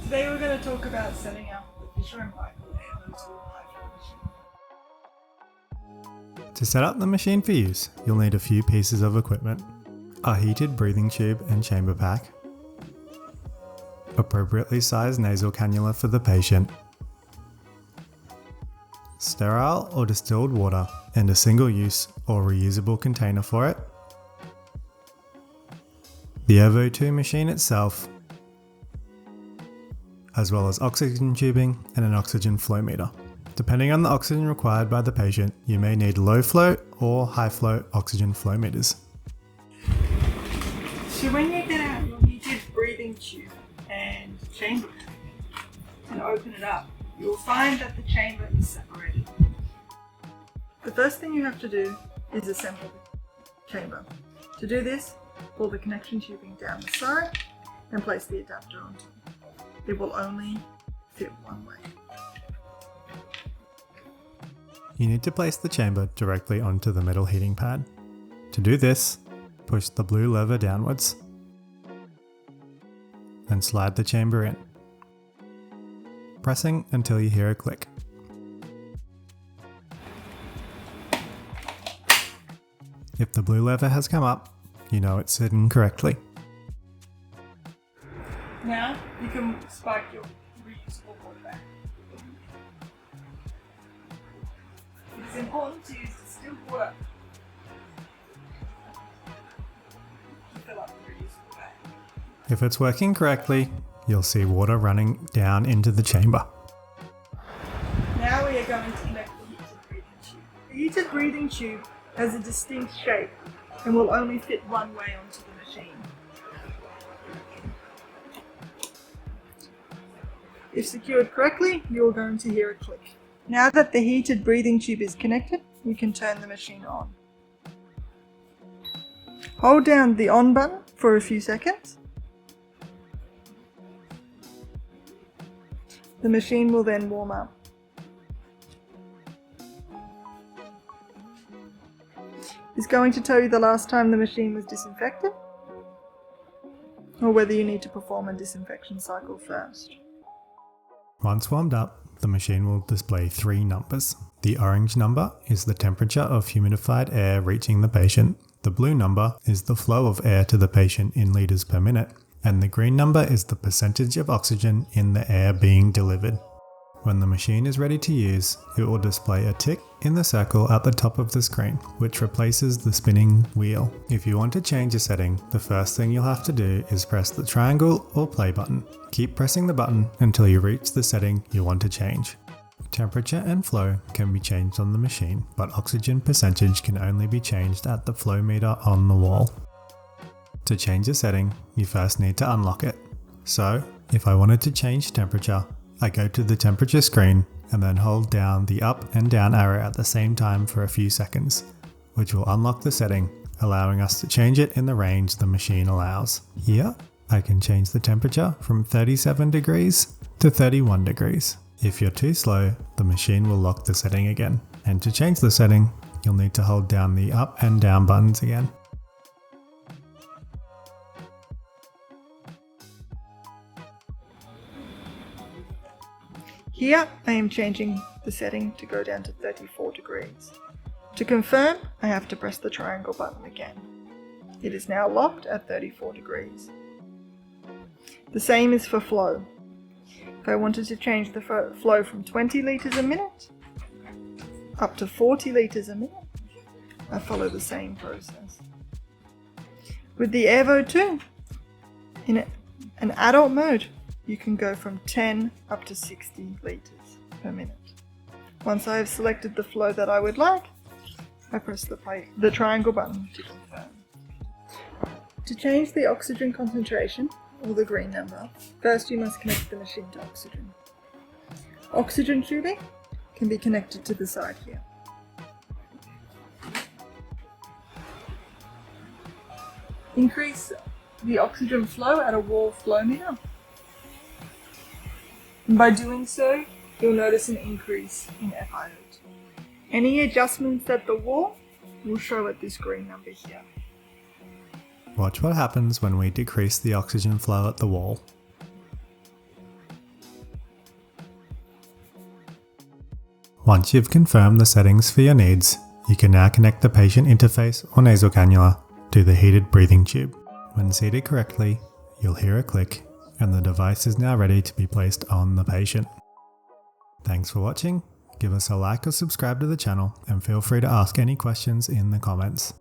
Today we're going to talk about setting up the Fisher Paykel Airvo machine. To set up the machine for use, you'll need a few pieces of equipment: a heated breathing tube and chamber pack, appropriately sized nasal cannula for the patient, sterile or distilled water and a single-use or reusable container for it, the Airvo 2 machine itself, as well as oxygen tubing and an oxygen flow meter. Depending on the oxygen required by the patient, you may need low flow or high flow oxygen flow meters. So when you get out your heated breathing tube and chamber and open it up, you'll find that the chamber is separated. The first thing you have to do is assemble the chamber. To do this, pull the connection tubing down the side and place the adapter on top. It will only fit one way. You need to place the chamber directly onto the metal heating pad. To do this, push the blue lever downwards and slide the chamber in, pressing until you hear a click. If the blue lever has come up, you know it's sitting correctly. Now you can spike your reusable water back. It is important to use distilled water to fill up the reusable bag. If it's working correctly, you'll see water running down into the chamber. Now we are going to connect the heated breathing tube. The heated breathing tube has a distinct shape and will only fit one way onto the machine. If secured correctly, you are going to hear a click. Now that the heated breathing tube is connected, we can turn the machine on. Hold down the on button for a few seconds. The machine will then warm up. It's going to tell you the last time the machine was disinfected, or whether you need to perform a disinfection cycle first. Once warmed up, the machine will display 3 numbers. The orange number is the temperature of humidified air reaching the patient. The blue number is the flow of air to the patient in liters per minute. And the green number is the percentage of oxygen in the air being delivered. When the machine is ready to use, it will display a tick in the circle at the top of the screen, which replaces the spinning wheel. If you want to change a setting, the first thing you'll have to do is press the triangle or play button. Keep pressing the button until you reach the setting you want to change. Temperature and flow can be changed on the machine, but oxygen percentage can only be changed at the flow meter on the wall. To change a setting, you first need to unlock it. So, if I wanted to change temperature, I go to the temperature screen and then hold down the up and down arrow at the same time for a few seconds, which will unlock the setting, allowing us to change it in the range the machine allows. Here, I can change the temperature from 37 degrees to 31 degrees. If you're too slow, the machine will lock the setting again. And to change the setting, you'll need to hold down the up and down buttons again. Here I am changing the setting to go down to 34 degrees. To confirm, I have to press the triangle button again. It is now locked at 34 degrees. The same is for flow. If I wanted to change the flow from 20 litres a minute up to 40 litres a minute, I follow the same process. With the Airvo 2, in an adult mode, you can go from 10 up to 60 litres per minute. Once I have selected the flow that I would like, I press the triangle button to confirm. To change the oxygen concentration, or the green number, first you must connect the machine to oxygen. Oxygen tubing can be connected to the side here. Increase the oxygen flow at a wall flow meter. And by doing so, you'll notice an increase in FiO2. Any adjustments at the wall will show at this green number here. Watch what happens when we decrease the oxygen flow at the wall. Once you've confirmed the settings for your needs, you can now connect the patient interface or nasal cannula to the heated breathing tube. When seated correctly, you'll hear a click and the device is now ready to be placed on the patient. Thanks for watching. Give us a like or subscribe to the channel and feel free to ask any questions in the comments.